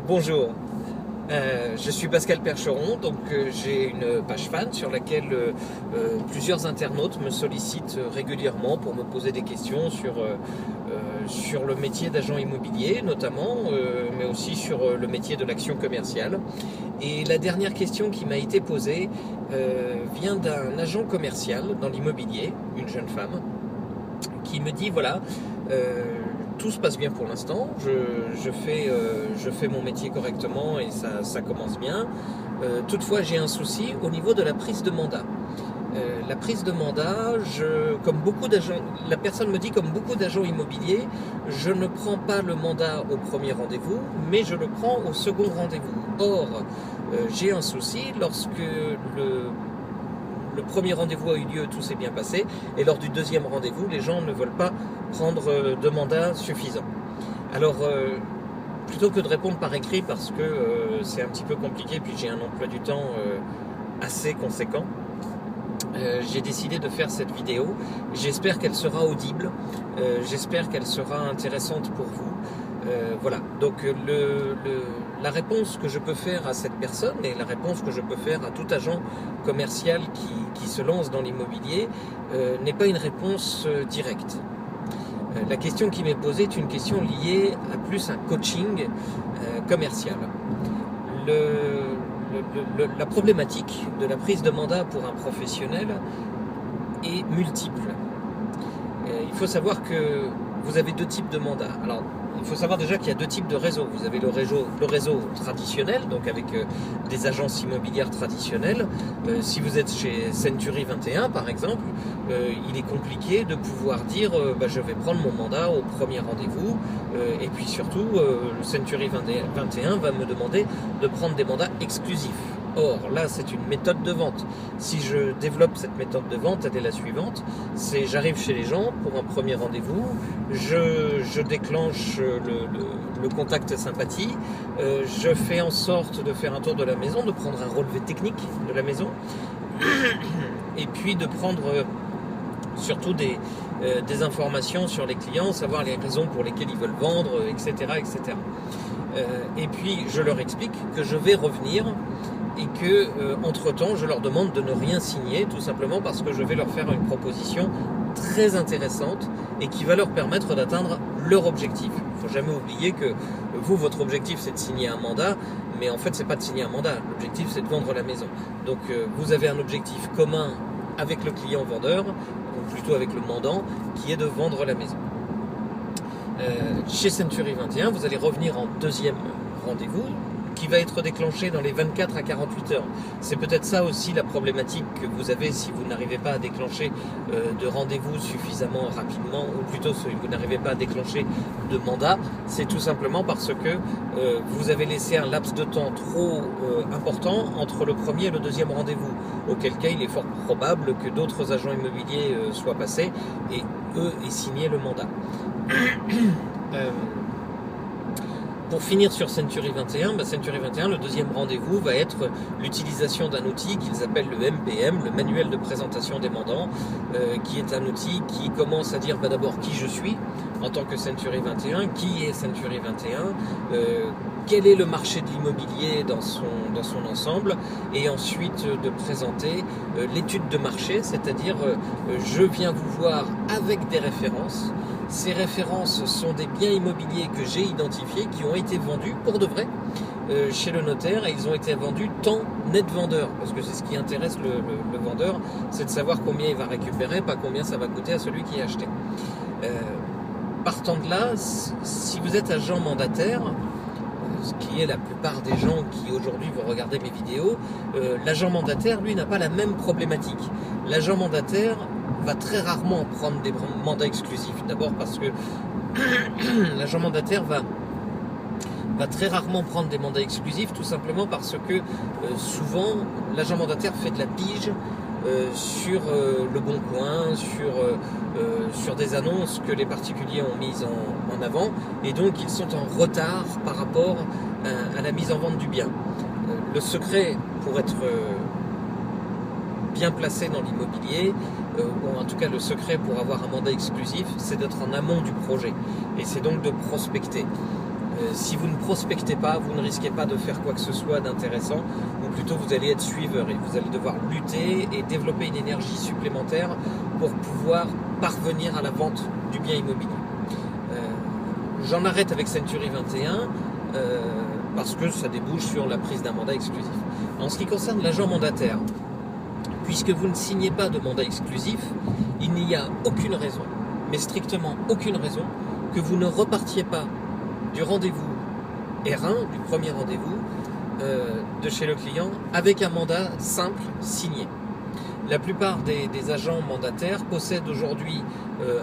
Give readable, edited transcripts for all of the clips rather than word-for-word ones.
Bonjour, je suis Pascal Percheron, donc j'ai une page fan sur laquelle plusieurs internautes me sollicitent régulièrement pour me poser des questions sur le métier d'agent immobilier notamment, mais aussi sur le métier de l'action commerciale. Et la dernière question qui m'a été posée vient d'un agent commercial dans l'immobilier, une jeune femme, qui me dit voilà, tout se passe bien pour l'instant, je fais mon métier correctement et ça commence bien. Toutefois, j'ai un souci au niveau de la prise de mandat. La prise de mandat, comme beaucoup d'agents, la personne me dit comme beaucoup d'agents immobiliers, je ne prends pas le mandat au premier rendez-vous, mais je le prends au second rendez-vous. Or, j'ai un souci lorsque le premier rendez-vous a eu lieu, tout s'est bien passé, et lors du deuxième rendez-vous, les gens ne veulent pas prendre de mandat suffisant. Alors, plutôt que de répondre par écrit, parce que c'est un petit peu compliqué, puis j'ai un emploi du temps assez conséquent, j'ai décidé de faire cette vidéo. J'espère qu'elle sera audible, j'espère qu'elle sera intéressante pour vous. Voilà, donc la réponse que je peux faire à cette personne et la réponse que je peux faire à tout agent commercial qui se lance dans l'immobilier n'est pas une réponse directe. La question qui m'est posée est une question liée à plus un coaching commercial. La problématique de la prise de mandat pour un professionnel est multiple. Il faut savoir que vous avez deux types de mandats. Alors, il faut savoir déjà qu'il y a deux types de réseaux. Vous avez le réseau traditionnel, donc avec des agences immobilières traditionnelles. Si vous êtes chez Century 21, par exemple, il est compliqué de pouvoir dire je vais prendre mon mandat au premier rendez-vous. Et puis surtout, Century 21 va me demander de prendre des mandats exclusifs. Or, là, c'est une méthode de vente. Si je développe cette méthode de vente, elle est la suivante. J'arrive chez les gens pour un premier rendez-vous, je déclenche le contact sympathie, je fais en sorte de faire un tour de la maison, de prendre un relevé technique de la maison, et puis de prendre surtout des informations sur les clients, savoir les raisons pour lesquelles ils veulent vendre, etc. etc. Et puis, je leur explique que je vais revenir et que, entre-temps, je leur demande de ne rien signer, tout simplement parce que je vais leur faire une proposition très intéressante et qui va leur permettre d'atteindre leur objectif. Il ne faut jamais oublier que vous, votre objectif, c'est de signer un mandat, mais en fait, c'est pas de signer un mandat. L'objectif, c'est de vendre la maison. Donc, vous avez un objectif commun avec le client vendeur, ou plutôt avec le mandant, qui est de vendre la maison. Chez Century 21, vous allez revenir en deuxième rendez-vous, qui va être déclenché dans les 24 à 48 heures. C'est peut-être ça aussi la problématique que vous avez si vous n'arrivez pas à déclencher de rendez-vous suffisamment rapidement, ou plutôt si vous n'arrivez pas à déclencher de mandat, c'est tout simplement parce que vous avez laissé un laps de temps trop important entre le premier et le deuxième rendez-vous, auquel cas il est fort probable que d'autres agents immobiliers soient passés et eux aient signé le mandat. Pour finir sur Century 21, Century 21, le deuxième rendez-vous va être l'utilisation d'un outil qu'ils appellent le MPM, le manuel de présentation des mandants, qui est un outil qui commence à dire d'abord qui je suis en tant que Century 21, qui est Century 21, quel est le marché de l'immobilier dans son ensemble, et ensuite de présenter l'étude de marché, c'est-à-dire je viens vous voir avec des références. Ces références sont des biens immobiliers que j'ai identifiés, qui ont été vendus pour de vrai chez le notaire, et ils ont été vendus tant net vendeur, parce que c'est ce qui intéresse le vendeur, c'est de savoir combien il va récupérer, pas combien ça va coûter à celui qui a acheté. Partant de là, si vous êtes agent mandataire, ce qui est la plupart des gens qui aujourd'hui vont regarder mes vidéos, l'agent mandataire, lui, n'a pas la même problématique. L'agent mandataire va très rarement prendre des mandats exclusifs. D'abord parce que l'agent mandataire va très rarement prendre des mandats exclusifs, tout simplement parce que souvent l'agent mandataire fait de la pige sur le Bon Coin, sur des annonces que les particuliers ont mises en avant, et donc ils sont en retard par rapport à la mise en vente du bien. Le secret pour être bien placé dans l'immobilier, ou en tout cas le secret pour avoir un mandat exclusif, c'est d'être en amont du projet, et c'est donc de prospecter. Si vous ne prospectez pas, vous ne risquez pas de faire quoi que ce soit d'intéressant, ou plutôt vous allez être suiveur et vous allez devoir lutter et développer une énergie supplémentaire pour pouvoir parvenir à la vente du bien immobilier. J'en arrête avec Century 21 parce que ça débouche sur la prise d'un mandat exclusif. En ce qui concerne l'agent mandataire, puisque vous ne signez pas de mandat exclusif, il n'y a aucune raison, mais strictement aucune raison, que vous ne repartiez pas du rendez-vous R1, du premier rendez-vous de chez le client, avec un mandat simple signé. La plupart des agents mandataires possèdent aujourd'hui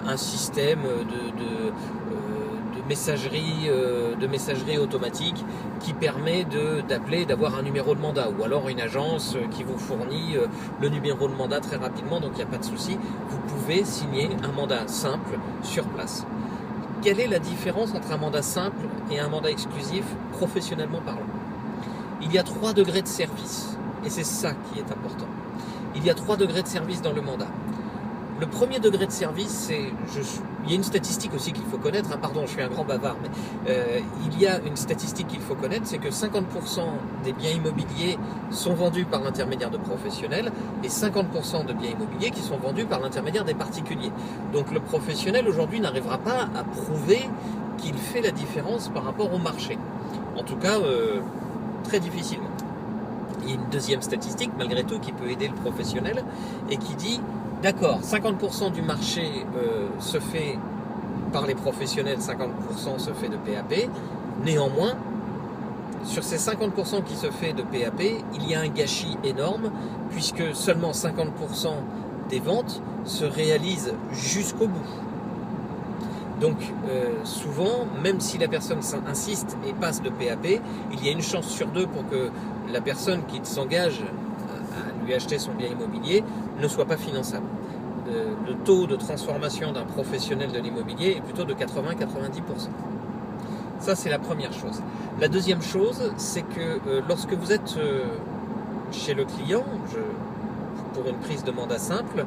un système de messagerie automatique qui permet d'appeler, d'avoir un numéro de mandat, ou alors une agence qui vous fournit le numéro de mandat très rapidement, donc il n'y a pas de souci. Vous pouvez signer un mandat simple sur place. Quelle est la différence entre un mandat simple et un mandat exclusif, professionnellement parlant? Il y a 3 degrés de service, et c'est ça qui est important. Il y a 3 degrés de service dans le mandat. Le premier degré de service, il y a une statistique aussi qu'il faut connaître, pardon, je suis un grand bavard, mais il y a une statistique qu'il faut connaître, c'est que 50% des biens immobiliers sont vendus par l'intermédiaire de professionnels et 50% de biens immobiliers qui sont vendus par l'intermédiaire des particuliers. Donc le professionnel aujourd'hui n'arrivera pas à prouver qu'il fait la différence par rapport au marché. En tout cas, très difficilement. Il y a une deuxième statistique, malgré tout, qui peut aider le professionnel et qui dit: d'accord, 50% du marché se fait par les professionnels, 50% se fait de PAP. Néanmoins, sur ces 50% qui se fait de PAP, il y a un gâchis énorme, puisque seulement 50% des ventes se réalisent jusqu'au bout. Donc souvent, même si la personne insiste et passe de PAP, il y a une chance sur 2 pour que la personne qui s'engage à lui acheter son bien immobilier ne soit pas finançable. Le taux de transformation d'un professionnel de l'immobilier est plutôt de 80-90%. Ça, c'est la première chose. La deuxième chose, c'est que lorsque vous êtes chez le client, pour une prise de mandat simple,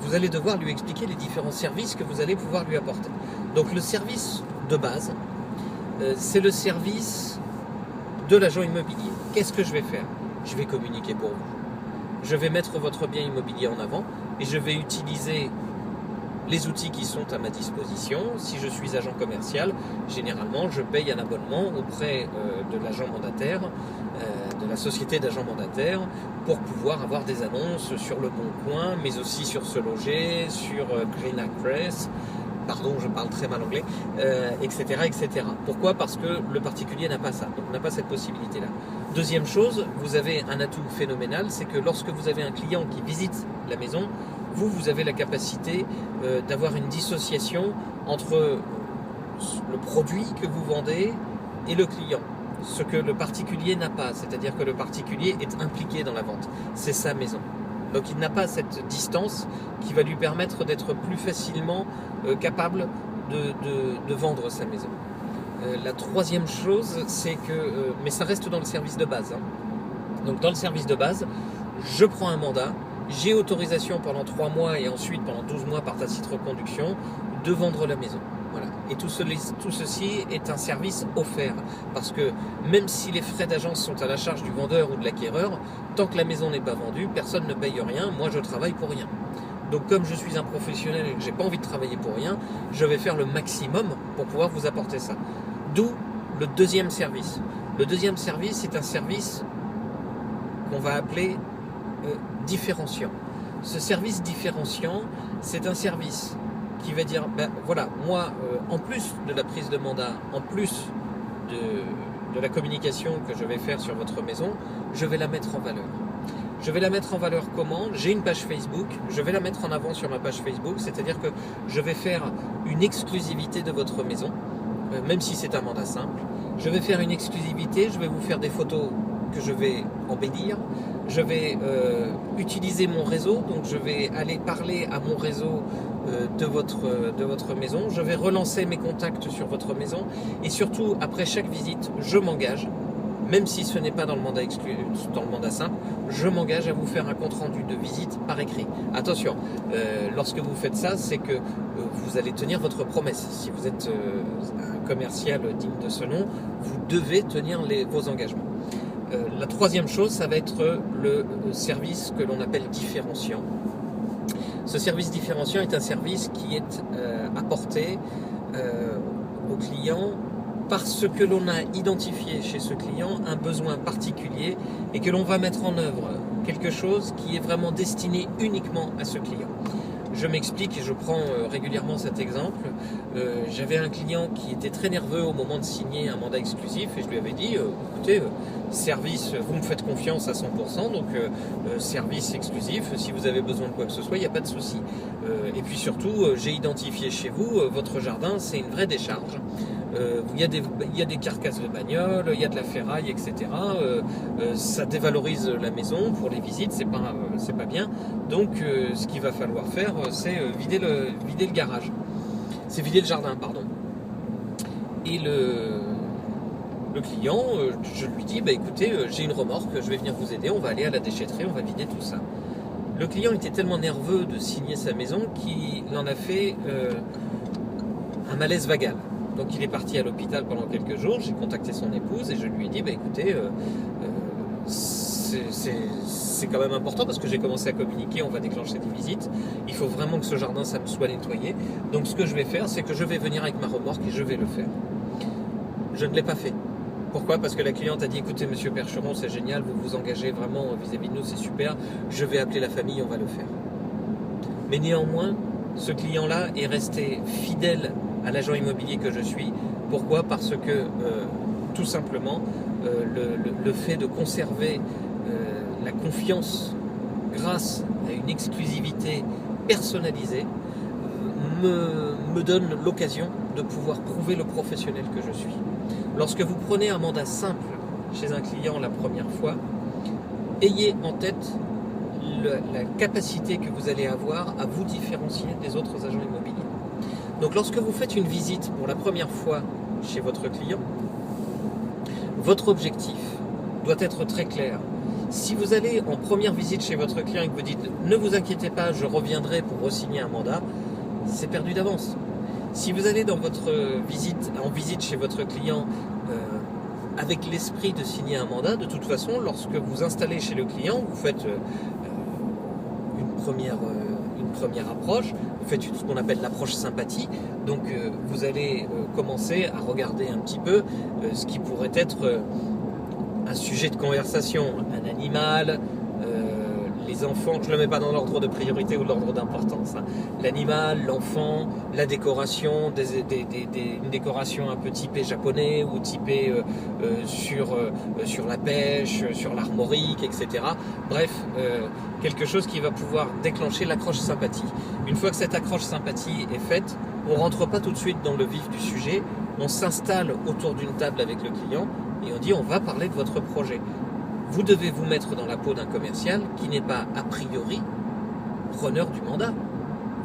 vous allez devoir lui expliquer les différents services que vous allez pouvoir lui apporter. Donc le service de base, c'est le service de l'agent immobilier. Qu'est-ce que je vais faire? Je vais communiquer pour vous. Je vais mettre votre bien immobilier en avant et je vais utiliser les outils qui sont à ma disposition. Si je suis agent commercial, généralement, je paye un abonnement auprès de l'agent mandataire, de la société d'agents mandataires, pour pouvoir avoir des annonces sur Le Bon Coin, mais aussi sur Se Loger, sur Green Press, pardon, je parle très mal anglais, etc., etc. Pourquoi? Parce que le particulier n'a pas ça, donc n'a pas cette possibilité-là. Deuxième chose, vous avez un atout phénoménal, c'est que lorsque vous avez un client qui visite la maison, vous avez la capacité d'avoir une dissociation entre le produit que vous vendez et le client. Ce que le particulier n'a pas, c'est-à-dire que le particulier est impliqué dans la vente. C'est sa maison. Donc il n'a pas cette distance qui va lui permettre d'être plus facilement capable de vendre sa maison. La troisième chose, c'est que, mais ça reste dans le service de base. Donc dans le service de base, je prends un mandat, j'ai autorisation pendant 3 mois et ensuite pendant 12 mois par tacite reconduction de vendre la maison. Voilà. Et tout ceci est un service offert, parce que même si les frais d'agence sont à la charge du vendeur ou de l'acquéreur, tant que la maison n'est pas vendue, personne ne paye rien, moi je travaille pour rien. Donc comme je suis un professionnel et que j'ai pas envie de travailler pour rien, je vais faire le maximum pour pouvoir vous apporter ça. D'où le deuxième service. Le deuxième service, c'est un service qu'on va appeler différenciant. Ce service différenciant, c'est un service qui va dire, ben voilà, moi, en plus de la prise de mandat, en plus de la communication que je vais faire sur votre maison, je vais la mettre en valeur. Je vais la mettre en valeur comment? J'ai une page Facebook, je vais la mettre en avant sur ma page Facebook, c'est-à-dire que je vais faire une exclusivité de votre maison, même si c'est un mandat simple. Je vais faire une exclusivité, je vais vous faire des photos que je vais embellir, je vais utiliser mon réseau, donc je vais aller parler à mon réseau de votre maison, je vais relancer mes contacts sur votre maison, et surtout, après chaque visite, je m'engage, même si ce n'est pas dans le mandat simple, je m'engage à vous faire un compte-rendu de visite par écrit. Attention, lorsque vous faites ça, c'est que vous allez tenir votre promesse. Si vous êtes un commercial digne de ce nom, vous devez tenir vos engagements. La troisième chose, ça va être le service que l'on appelle différenciant. Ce service différenciant est un service qui est apporté au client parce que l'on a identifié chez ce client un besoin particulier et que l'on va mettre en œuvre quelque chose qui est vraiment destiné uniquement à ce client. Je m'explique et je prends régulièrement cet exemple. J'avais un client qui était très nerveux au moment de signer un mandat exclusif et je lui avais dit écoutez, service, vous me faites confiance à 100%, donc service exclusif, si vous avez besoin de quoi que ce soit, il n'y a pas de souci. Et puis surtout, j'ai identifié chez vous, votre jardin, c'est une vraie décharge. Il y a des carcasses de bagnoles, il y a de la ferraille, etc. Ça dévalorise la maison pour les visites, c'est pas bien. Donc ce qu'il va falloir faire, c'est vider le garage. C'est vider le jardin, pardon. Et le client, je lui dis, écoutez, j'ai une remorque, je vais venir vous aider, on va aller à la déchetterie, on va vider tout ça. Le client était tellement nerveux de signer sa maison qu'il en a fait un malaise vagal. Donc il est parti à l'hôpital pendant quelques jours, j'ai contacté son épouse et je lui ai dit, écoutez, c'est quand même important parce que j'ai commencé à communiquer, on va déclencher des visites, il faut vraiment que ce jardin ça me soit nettoyé. Donc ce que je vais faire, c'est que je vais venir avec ma remorque et je vais le faire. Je ne l'ai pas fait. Pourquoi ? Parce que la cliente a dit, écoutez monsieur Percheron, c'est génial, vous vous engagez vraiment vis-à-vis de nous, c'est super, je vais appeler la famille, on va le faire. Mais néanmoins, ce client-là est resté fidèle à l'agent immobilier que je suis. Pourquoi ? Parce que tout simplement le fait de conserver la confiance grâce à une exclusivité personnalisée me donne l'occasion de pouvoir prouver le professionnel que je suis. Lorsque vous prenez un mandat simple chez un client la première fois, ayez en tête la capacité que vous allez avoir à vous différencier des autres agents immobiliers. Donc lorsque vous faites une visite pour la première fois chez votre client, votre objectif doit être très clair. Si vous allez en première visite chez votre client et que vous dites « ne vous inquiétez pas, je reviendrai pour re-signer un mandat », c'est perdu d'avance. Si vous allez en visite chez votre client avec l'esprit de signer un mandat, de toute façon, lorsque vous installez chez le client, vous faites une première approche, vous faites ce qu'on appelle l'approche sympathie, donc vous allez commencer à regarder un petit peu ce qui pourrait être un sujet de conversation, un animal, les enfants, je ne le mets pas dans l'ordre de priorité ou l'ordre d'importance, hein. L'animal, l'enfant, la décoration, une décoration un peu typée japonais ou typée sur la pêche, sur l'armorique, etc. Bref, quelque chose qui va pouvoir déclencher l'accroche sympathie. Une fois que cette accroche sympathie est faite, on ne rentre pas tout de suite dans le vif du sujet, on s'installe autour d'une table avec le client et on dit on va parler de votre projet. Vous devez vous mettre dans la peau d'un commercial qui n'est pas a priori preneur du mandat.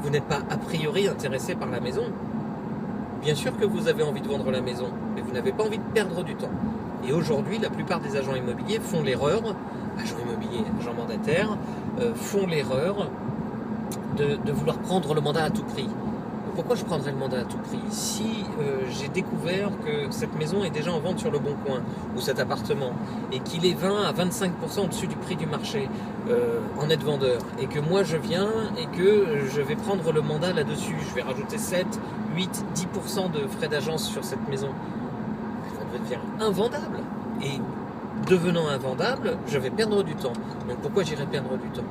Vous n'êtes pas a priori intéressé par la maison. Bien sûr que vous avez envie de vendre la maison, mais vous n'avez pas envie de perdre du temps. Et aujourd'hui, la plupart des agents immobiliers font l'erreur, agents immobiliers, agents mandataires, font l'erreur de vouloir prendre le mandat à tout prix. Pourquoi je prendrais le mandat à tout prix ? Si j'ai découvert que cette maison est déjà en vente sur le Bon Coin, ou cet appartement, et qu'il est 20 à 25% au-dessus du prix du marché en net vendeur, et que moi je viens et que je vais prendre le mandat là-dessus, je vais rajouter 7, 8, 10% de frais d'agence sur cette maison, ça va devenir invendable. Et devenant invendable, je vais perdre du temps. Donc pourquoi j'irais perdre du temps ?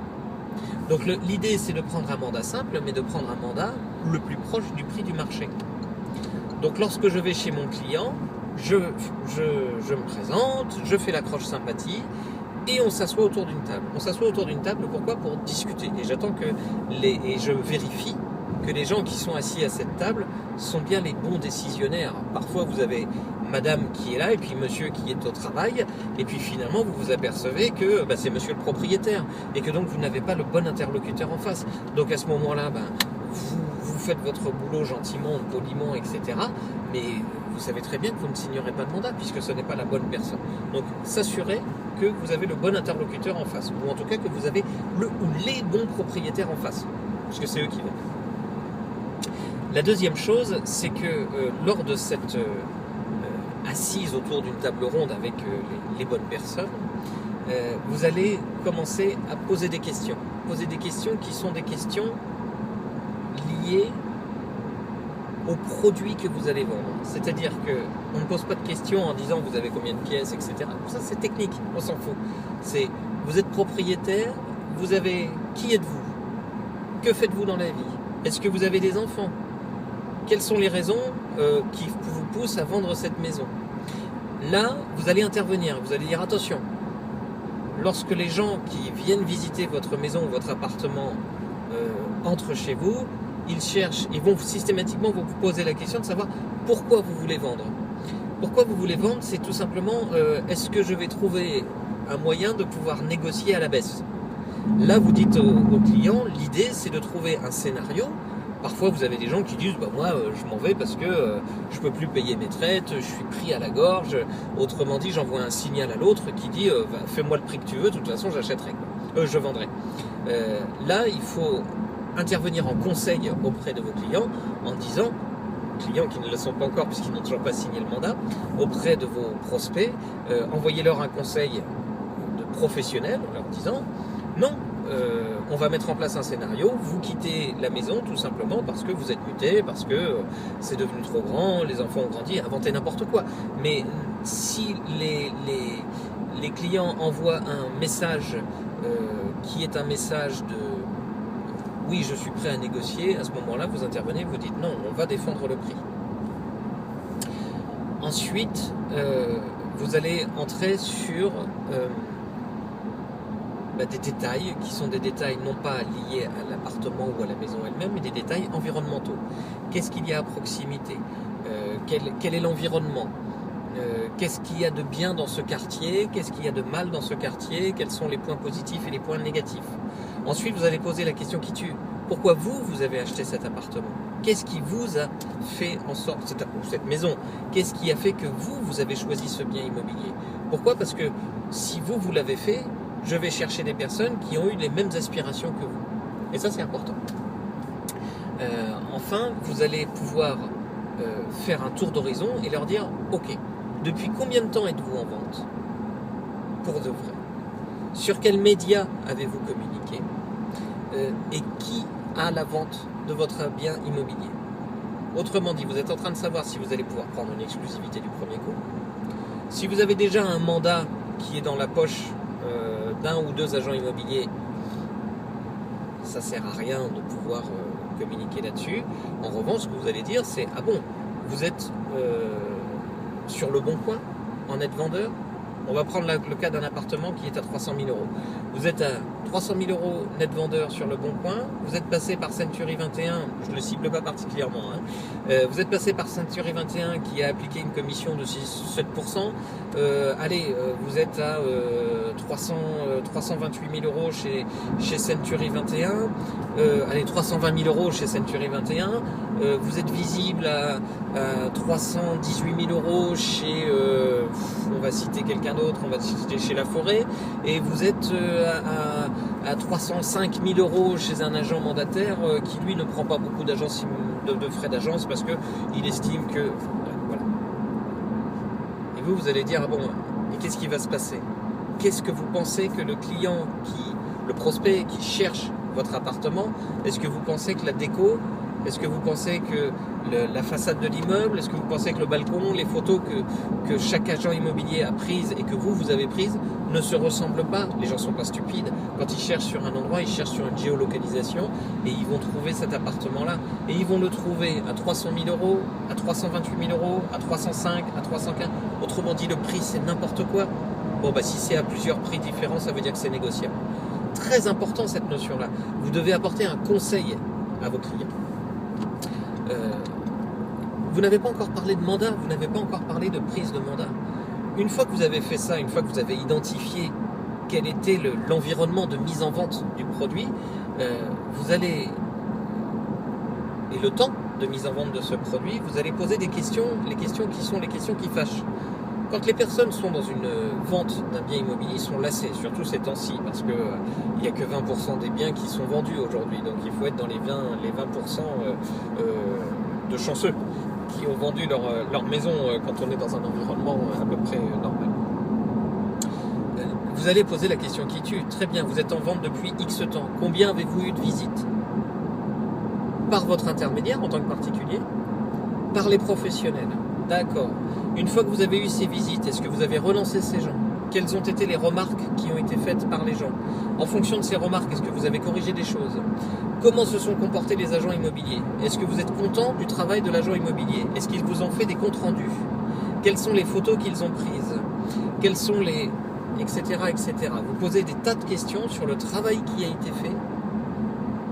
Donc l'idée c'est de prendre un mandat simple, mais de prendre un mandat le plus proche du prix du marché. Donc lorsque je vais chez mon client, je me présente, je fais l'accroche sympathie et on s'assoit autour d'une table. On s'assoit autour d'une table, pourquoi ? Pour discuter. Et j'attends et je vérifie que les gens qui sont assis à cette table sont bien les bons décisionnaires. Parfois vous avez madame qui est là et puis monsieur qui est au travail et puis finalement vous vous apercevez que c'est monsieur le propriétaire et que donc vous n'avez pas le bon interlocuteur en face. Donc à ce moment-là, vous faites votre boulot gentiment, poliment, etc. Mais vous savez très bien que vous ne signerez pas de mandat puisque ce n'est pas la bonne personne. Donc s'assurer que vous avez le bon interlocuteur en face, ou en tout cas que vous avez le ou les bons propriétaires en face, puisque c'est eux qui vendent. La deuxième chose, c'est que lors de cette assise autour d'une table ronde avec les bonnes personnes, vous allez commencer à poser des questions. Poser des questions qui sont des questions liées au produit que vous allez vendre. C'est-à-dire qu'on ne pose pas de questions en disant vous avez combien de pièces, etc. Ça c'est technique, on s'en fout. C'est vous êtes propriétaire, qui êtes-vous? Que faites-vous dans la vie? Est-ce que vous avez des enfants? Quelles sont les raisons qui vous poussent à vendre cette maison? Là, vous allez intervenir, vous allez dire attention. Lorsque les gens qui viennent visiter votre maison ou votre appartement entrent chez vous, ils vont systématiquement vous poser la question de savoir pourquoi vous voulez vendre. Pourquoi vous voulez vendre, c'est tout simplement est-ce que je vais trouver un moyen de pouvoir négocier à la baisse? Là, vous dites au client, l'idée c'est de trouver un scénario. Parfois, vous avez des gens qui disent moi, je m'en vais parce que je peux plus payer mes traites, je suis pris à la gorge. Autrement dit, j'envoie un signal à l'autre qui dit fais-moi le prix que tu veux, de toute façon, j'achèterai, je vendrai. Là, il faut intervenir en conseil auprès de vos clients en disant, clients qui ne le sont pas encore puisqu'ils n'ont toujours pas signé le mandat, auprès de vos prospects, envoyez-leur un conseil de professionnel en leur disant non, on va mettre en place un scénario, vous quittez la maison tout simplement parce que vous êtes muté, parce que c'est devenu trop grand, les enfants ont grandi, inventez n'importe quoi. Mais si les clients envoient un message qui est un message de oui, je suis prêt à négocier, à ce moment-là, vous intervenez, vous dites non, on va défendre le prix. Ensuite, vous allez entrer sur des détails qui sont des détails non pas liés à l'appartement ou à la maison elle-même, mais des détails environnementaux. Qu'est-ce qu'il y a à proximité? Quel est l'environnement? Qu'est-ce qu'il y a de bien dans ce quartier? Qu'est-ce qu'il y a de mal dans ce quartier? Quels sont les points positifs et les points négatifs? Ensuite, vous allez poser la question qui tue. Pourquoi vous avez acheté cet appartement? Qu'est-ce qui vous a fait en sorte, cette maison, qu'est-ce qui a fait que vous avez choisi ce bien immobilier? Pourquoi? Parce que si vous l'avez fait, je vais chercher des personnes qui ont eu les mêmes aspirations que vous. Et ça, c'est important. Enfin, vous allez pouvoir faire un tour d'horizon et leur dire, ok, depuis combien de temps êtes-vous en vente? Pour de vrai. Sur quels médias avez-vous communiqué? Et qui a la vente de votre bien immobilier? Autrement dit, vous êtes en train de savoir si vous allez pouvoir prendre une exclusivité du premier coup. Si vous avez déjà un mandat qui est dans la poche d'un ou deux agents immobiliers, ça ne sert à rien de pouvoir communiquer là-dessus. En revanche, ce que vous allez dire, c'est ah bon, vous êtes sur le bon coin en net vendeur. On va prendre le cas d'un appartement qui est à 300 000 euros. Vous êtes à 300 000 euros net vendeur sur le bon coin. Vous êtes passé par Century 21, je ne le cible pas particulièrement. Vous êtes passé par Century 21 qui a appliqué une commission de 7%. Vous êtes à 328 000 euros chez Century 21. 320 000 euros chez Century 21. Vous êtes visible à 318 000 euros chez, on va citer quelqu'un d'autre, on va citer chez La Forêt, et vous êtes à 305 000 euros chez un agent mandataire qui lui ne prend pas beaucoup de frais d'agence parce qu'il estime que... Voilà. Et vous allez dire, ah bon, et qu'est-ce qui va se passer? Qu'est-ce que vous pensez que le client, le prospect qui cherche votre appartement, est-ce que vous pensez que la déco, est-ce que vous pensez que la façade de l'immeuble, est-ce que vous pensez que le balcon, les photos que chaque agent immobilier a prises et que vous avez prises ne se ressemblent pas? Les gens ne sont pas stupides. Quand ils cherchent sur un endroit, ils cherchent sur une géolocalisation et ils vont trouver cet appartement-là. Et ils vont le trouver à 300 000 euros, à 328 000 euros, à 305, à 315. Autrement dit, le prix, c'est n'importe quoi. Bon, si c'est à plusieurs prix différents, ça veut dire que c'est négociable. Très important cette notion-là. Vous devez apporter un conseil à vos clients. Vous n'avez pas encore parlé de mandat, vous n'avez pas encore parlé de prise de mandat. Une fois que vous avez fait ça, une fois que vous avez identifié quel était l'environnement de mise en vente du produit, vous allez et le temps de mise en vente de ce produit, vous allez poser des questions, les questions qui sont les questions qui fâchent. Quand les personnes sont dans une vente d'un bien immobilier, ils sont lassés, surtout ces temps-ci, parce qu'il n'y a que 20% des biens qui sont vendus aujourd'hui. Donc il faut être dans les 20% de chanceux qui ont vendu leur maison quand on est dans un environnement à peu près normal. Vous allez poser la question qui tue. Très bien, vous êtes en vente depuis X temps. Combien avez-vous eu de visites? Par votre intermédiaire en tant que particulier? Par les professionnels? D'accord. Une fois que vous avez eu ces visites, est-ce que vous avez relancé ces gens? Quelles ont été les remarques qui ont été faites par les gens? En fonction de ces remarques, est-ce que vous avez corrigé des choses? Comment se sont comportés les agents immobiliers? Est-ce que vous êtes content du travail de l'agent immobilier? Est-ce qu'ils vous ont fait des comptes rendus? Quelles sont les photos qu'ils ont prises? Quelles sont les... etc., etc. Vous posez des tas de questions sur le travail qui a été fait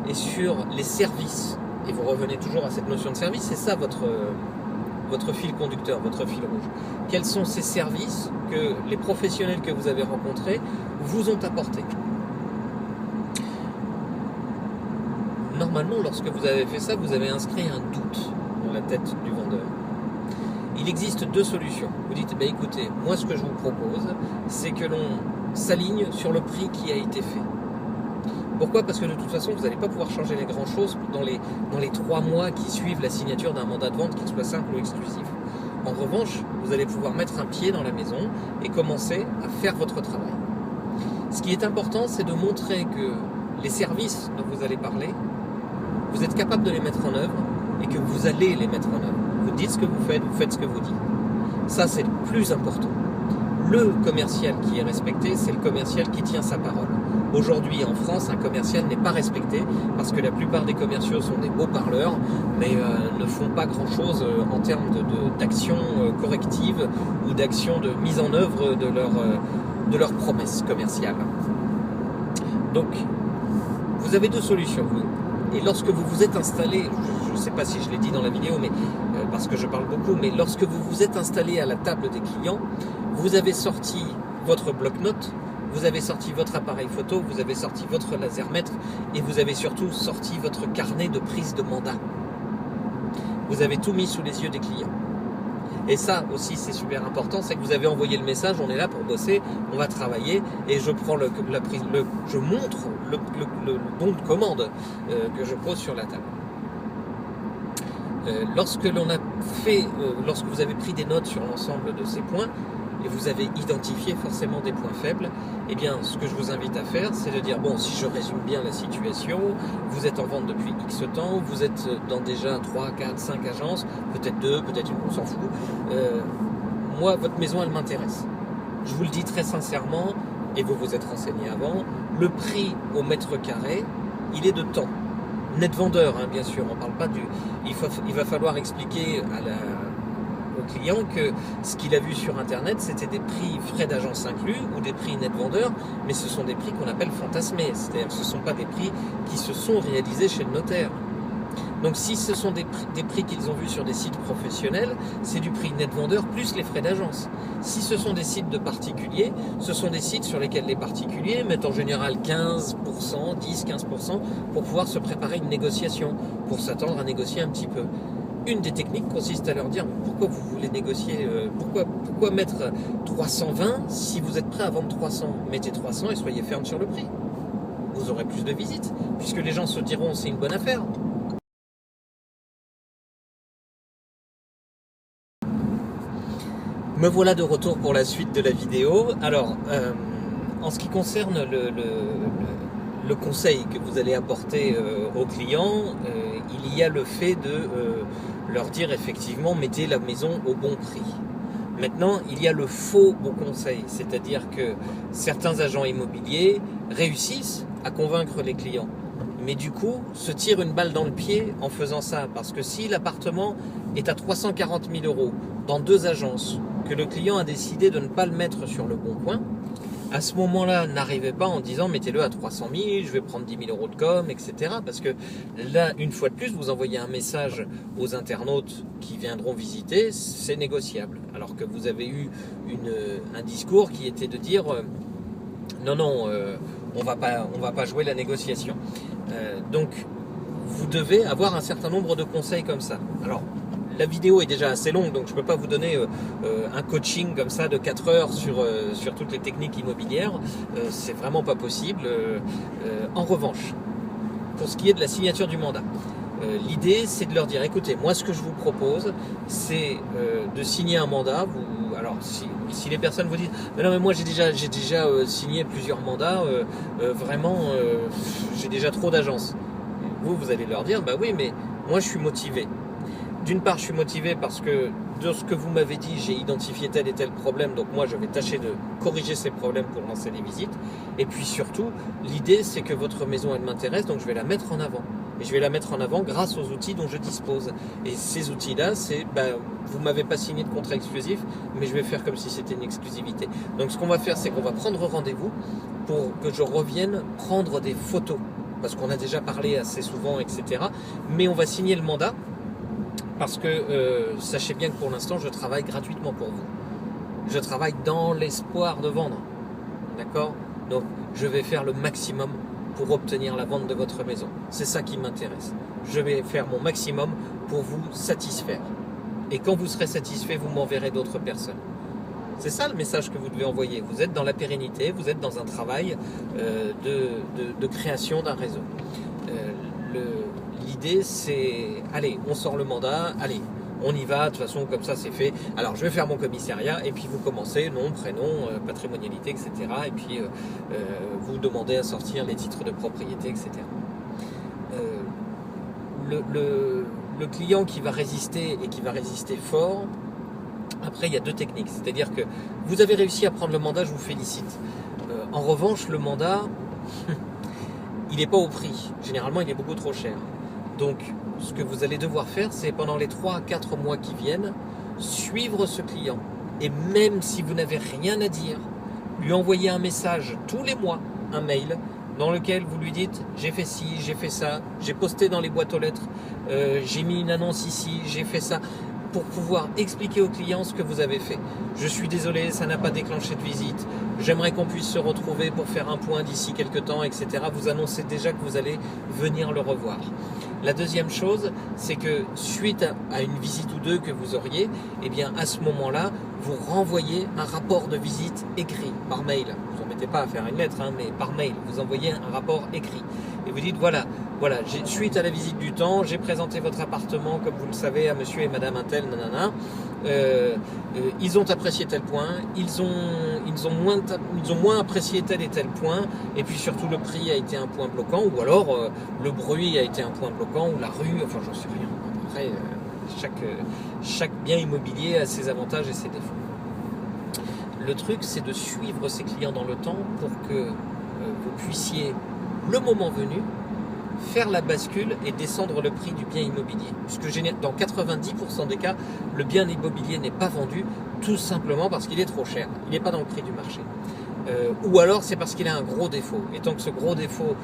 et sur les services. Et vous revenez toujours à cette notion de service, c'est ça votre fil conducteur, votre fil rouge. Quels sont ces services que les professionnels que vous avez rencontrés vous ont apportés? Normalement, lorsque vous avez fait ça, vous avez inscrit un doute dans la tête du vendeur. Il existe deux solutions. Vous dites, écoutez, moi ce que je vous propose, c'est que l'on s'aligne sur le prix qui a été fait. Pourquoi? Parce que de toute façon, vous n'allez pas pouvoir changer les grandes choses dans les 3 mois qui suivent la signature d'un mandat de vente, qu'il soit simple ou exclusif. En revanche, vous allez pouvoir mettre un pied dans la maison et commencer à faire votre travail. Ce qui est important, c'est de montrer que les services dont vous allez parler, vous êtes capable de les mettre en œuvre et que vous allez les mettre en œuvre. Vous dites ce que vous faites ce que vous dites. Ça, c'est le plus important. Le commercial qui est respecté, c'est le commercial qui tient sa parole. Aujourd'hui, en France, un commercial n'est pas respecté parce que la plupart des commerciaux sont des beaux parleurs, mais ne font pas grand-chose en termes d'action corrective ou d'action de mise en œuvre de leurs promesses commerciales. Donc, vous avez deux solutions, vous. Et lorsque vous vous êtes installé, je ne sais pas si je l'ai dit dans la vidéo, mais parce que je parle beaucoup, mais lorsque vous vous êtes installé à la table des clients, vous avez sorti votre bloc-notes, vous avez sorti votre appareil photo, vous avez sorti votre lasermètre et vous avez surtout sorti votre carnet de prise de mandat. Vous avez tout mis sous les yeux des clients. Et ça aussi c'est super important, c'est que vous avez envoyé le message, on est là pour bosser, on va travailler et je prends je montre le bon de commande que je pose sur la table. Lorsque vous avez pris des notes sur l'ensemble de ces points, et vous avez identifié forcément des points faibles, eh bien, ce que je vous invite à faire, c'est de dire, bon, si je résume bien la situation, vous êtes en vente depuis X temps, vous êtes dans déjà 3, 4, 5 agences, peut-être 2, peut-être une, on s'en fout. Moi, votre maison, elle m'intéresse. Je vous le dis très sincèrement, et vous vous êtes renseigné avant, le prix au mètre carré, il est de temps. Net vendeur, hein, bien sûr, on parle pas du... Il va falloir expliquer au client que ce qu'il a vu sur internet c'était des prix frais d'agence inclus ou des prix net vendeur, mais ce sont des prix qu'on appelle fantasmés, c'est-à-dire que ce ne sont pas des prix qui se sont réalisés chez le notaire. Donc si ce sont des prix qu'ils ont vus sur des sites professionnels, c'est du prix net vendeur plus les frais d'agence. Si ce sont des sites de particuliers, ce sont des sites sur lesquels les particuliers mettent en général 15%, 10-15% pour pouvoir se préparer une négociation, pour s'attendre à négocier un petit peu. Une des techniques consiste à leur dire pourquoi vous voulez négocier, pourquoi mettre 320 si vous êtes prêt à vendre 300. Mettez 300 et soyez ferme sur le prix. Vous aurez plus de visites, puisque les gens se diront c'est une bonne affaire. Me voilà de retour pour la suite de la vidéo. Alors, en ce qui concerne le conseil que vous allez apporter aux clients, il y a le fait de leur dire effectivement mettez la maison au bon prix. Maintenant, il y a le faux bon conseil, c'est-à-dire que certains agents immobiliers réussissent à convaincre les clients, mais du coup se tirent une balle dans le pied en faisant ça, parce que si l'appartement est à 340 000 € dans 2 agences, que le client a décidé de ne pas le mettre sur le bon coin, à ce moment-là, n'arrivez pas en disant mettez-le à 300 000, je vais prendre 10 000 € de com, etc. Parce que là, une fois de plus, vous envoyez un message aux internautes qui viendront visiter, c'est négociable. Alors que vous avez eu un discours qui était de dire non, on va pas jouer la négociation. Donc, vous devez avoir un certain nombre de conseils comme ça. Alors, la vidéo est déjà assez longue, donc je ne peux pas vous donner un coaching comme ça de 4 heures sur toutes les techniques immobilières. C'est vraiment pas possible. En revanche, pour ce qui est de la signature du mandat, l'idée c'est de leur dire, écoutez, moi ce que je vous propose, c'est de signer un mandat. Alors si les personnes vous disent, mais non mais moi j'ai déjà signé plusieurs mandats, vraiment j'ai déjà trop d'agences. Vous allez leur dire, bah oui, mais moi je suis motivé. D'une part, je suis motivé parce que de ce que vous m'avez dit, j'ai identifié tel et tel problème, donc moi je vais tâcher de corriger ces problèmes pour lancer les visites. Et puis surtout, l'idée c'est que votre maison elle m'intéresse, donc je vais la mettre en avant. Et je vais la mettre en avant grâce aux outils dont je dispose. Et ces outils-là, c'est, vous ne m'avez pas signé de contrat exclusif, mais je vais faire comme si c'était une exclusivité. Donc ce qu'on va faire, c'est qu'on va prendre rendez-vous pour que je revienne prendre des photos. Parce qu'on a déjà parlé assez souvent, etc. Mais on va signer le mandat. Parce que sachez bien que pour l'instant, je travaille gratuitement pour vous. Je travaille dans l'espoir de vendre. D'accord ? Donc, je vais faire le maximum pour obtenir la vente de votre maison. C'est ça qui m'intéresse. Je vais faire mon maximum pour vous satisfaire. Et quand vous serez satisfait, vous m'enverrez d'autres personnes. C'est ça le message que vous devez envoyer. Vous êtes dans la pérennité, vous êtes dans un travail de création d'un réseau. L'idée c'est, allez, on sort le mandat, allez, on y va, de toute façon comme ça c'est fait. Alors je vais faire mon commissariat et puis vous commencez, nom, prénom, patrimonialité, etc. Et puis vous demandez à sortir les titres de propriété, etc. Le client qui va résister et qui va résister fort, après il y a 2 techniques. C'est-à-dire que vous avez réussi à prendre le mandat, je vous félicite. En revanche, le mandat, il n'est pas au prix. Généralement, il est beaucoup trop cher. Donc, ce que vous allez devoir faire, c'est pendant les 3 à 4 mois qui viennent, suivre ce client. Et même si vous n'avez rien à dire, lui envoyer un message tous les mois, un mail, dans lequel vous lui dites « j'ai fait ci, j'ai fait ça, j'ai posté dans les boîtes aux lettres, j'ai mis une annonce ici, j'ai fait ça », pour pouvoir expliquer au client ce que vous avez fait. Je suis désolé, ça n'a pas déclenché de visite. J'aimerais qu'on puisse se retrouver pour faire un point d'ici quelques temps, etc. Vous annoncez déjà que vous allez venir le revoir. La deuxième chose, c'est que suite à une visite ou 2 que vous auriez, eh bien à ce moment-là, vous renvoyez un rapport de visite écrit par mail. Ne vous embêtez pas à faire une lettre, mais par mail. Vous envoyez un rapport écrit. Et vous dites, voilà, suite à la visite du temps, j'ai présenté votre appartement, comme vous le savez, à monsieur et madame Intel, nanana. Ils ont apprécié tel point, ils ont moins apprécié tel et tel point, et puis surtout le prix a été un point bloquant, ou alors le bruit a été un point bloquant, ou la rue, enfin j'en sais rien. Après, chaque bien immobilier a ses avantages et ses défauts. Le truc, c'est de suivre ses clients dans le temps pour que vous puissiez, le moment venu, faire la bascule et descendre le prix du bien immobilier. Puisque dans 90% des cas, le bien immobilier n'est pas vendu tout simplement parce qu'il est trop cher. Il n'est pas dans le prix du marché. Ou alors c'est parce qu'il a un gros défaut. Et tant que ce gros défaut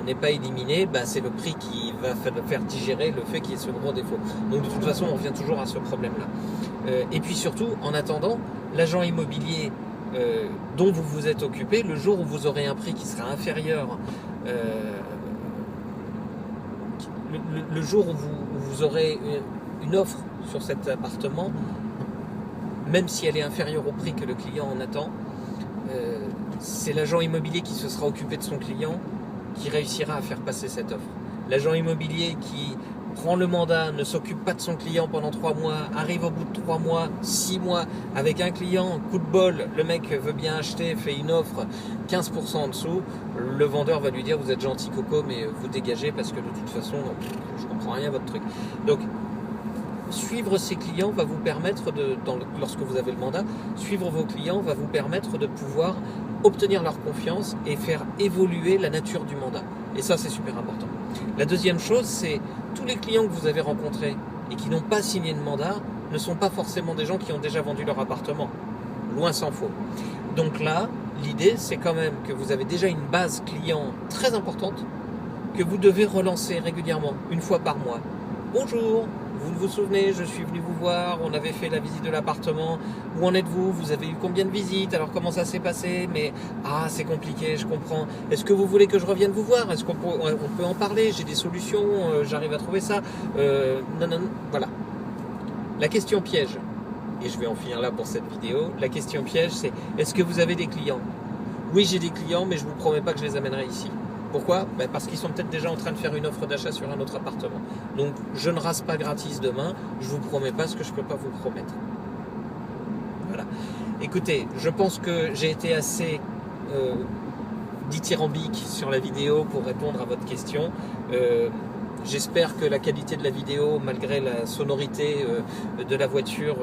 n'est pas éliminé, c'est le prix qui va faire digérer le fait qu'il y ait ce gros défaut. Donc de toute façon, on revient toujours à ce problème-là. Et puis surtout, en attendant, l'agent immobilier dont vous vous êtes occupé, le jour où vous aurez un prix qui sera inférieur, le jour où vous aurez une offre sur cet appartement, même si elle est inférieure au prix que le client en attend, c'est l'agent immobilier qui se sera occupé de son client qui réussira à faire passer cette offre. L'agent immobilier qui prend le mandat, ne s'occupe pas de son client pendant 3 mois, arrive au bout de 3 mois, 6 mois, avec un client, coup de bol, le mec veut bien acheter, fait une offre 15% en dessous, le vendeur va lui dire vous êtes gentil coco mais vous dégagez parce que de toute façon je comprends rien à votre truc. Donc suivre ses clients va vous permettre lorsque vous avez le mandat, suivre vos clients va vous permettre de pouvoir obtenir leur confiance et faire évoluer la nature du mandat. Et ça, c'est super important. La deuxième chose, c'est tous les clients que vous avez rencontrés et qui n'ont pas signé de mandat ne sont pas forcément des gens qui ont déjà vendu leur appartement. Loin s'en faut. Donc là, l'idée, c'est quand même que vous avez déjà une base client très importante que vous devez relancer régulièrement, une fois par mois. Bonjour, vous vous souvenez, je suis venu vous voir, on avait fait la visite de l'appartement, où en êtes-vous? Vous avez eu combien de visites? Alors comment ça s'est passé? Mais c'est compliqué, je comprends. Est-ce que vous voulez que je revienne vous voir? Est-ce qu'on peut en parler? J'ai des solutions, j'arrive à trouver ça. Non, voilà. La question piège, et je vais en finir là pour cette vidéo, la question piège c'est, est-ce que vous avez des clients? Oui, j'ai des clients, mais je ne vous promets pas que je les amènerai ici. Pourquoi? Parce qu'ils sont peut-être déjà en train de faire une offre d'achat sur un autre appartement. Donc, je ne rase pas gratis demain. Je ne vous promets pas ce que je ne peux pas vous promettre. Voilà. Écoutez, je pense que j'ai été assez dithyrambique sur la vidéo pour répondre à votre question. J'espère que la qualité de la vidéo, malgré la sonorité de la voiture,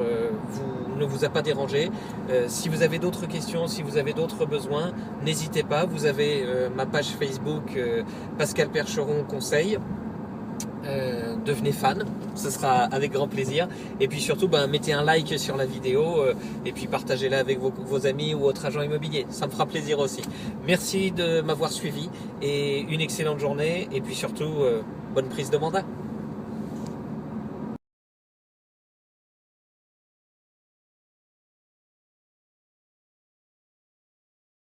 ne vous a pas dérangé. Si vous avez d'autres questions, si vous avez d'autres besoins, n'hésitez pas. Vous avez ma page Facebook Pascal Percheron Conseil. Devenez fan, ce sera avec grand plaisir. Et puis surtout, mettez un like sur la vidéo et puis partagez-la avec vos amis ou votre agent immobilier. Ça me fera plaisir aussi. Merci de m'avoir suivi et une excellente journée. Et puis surtout, bonne prise de mandat.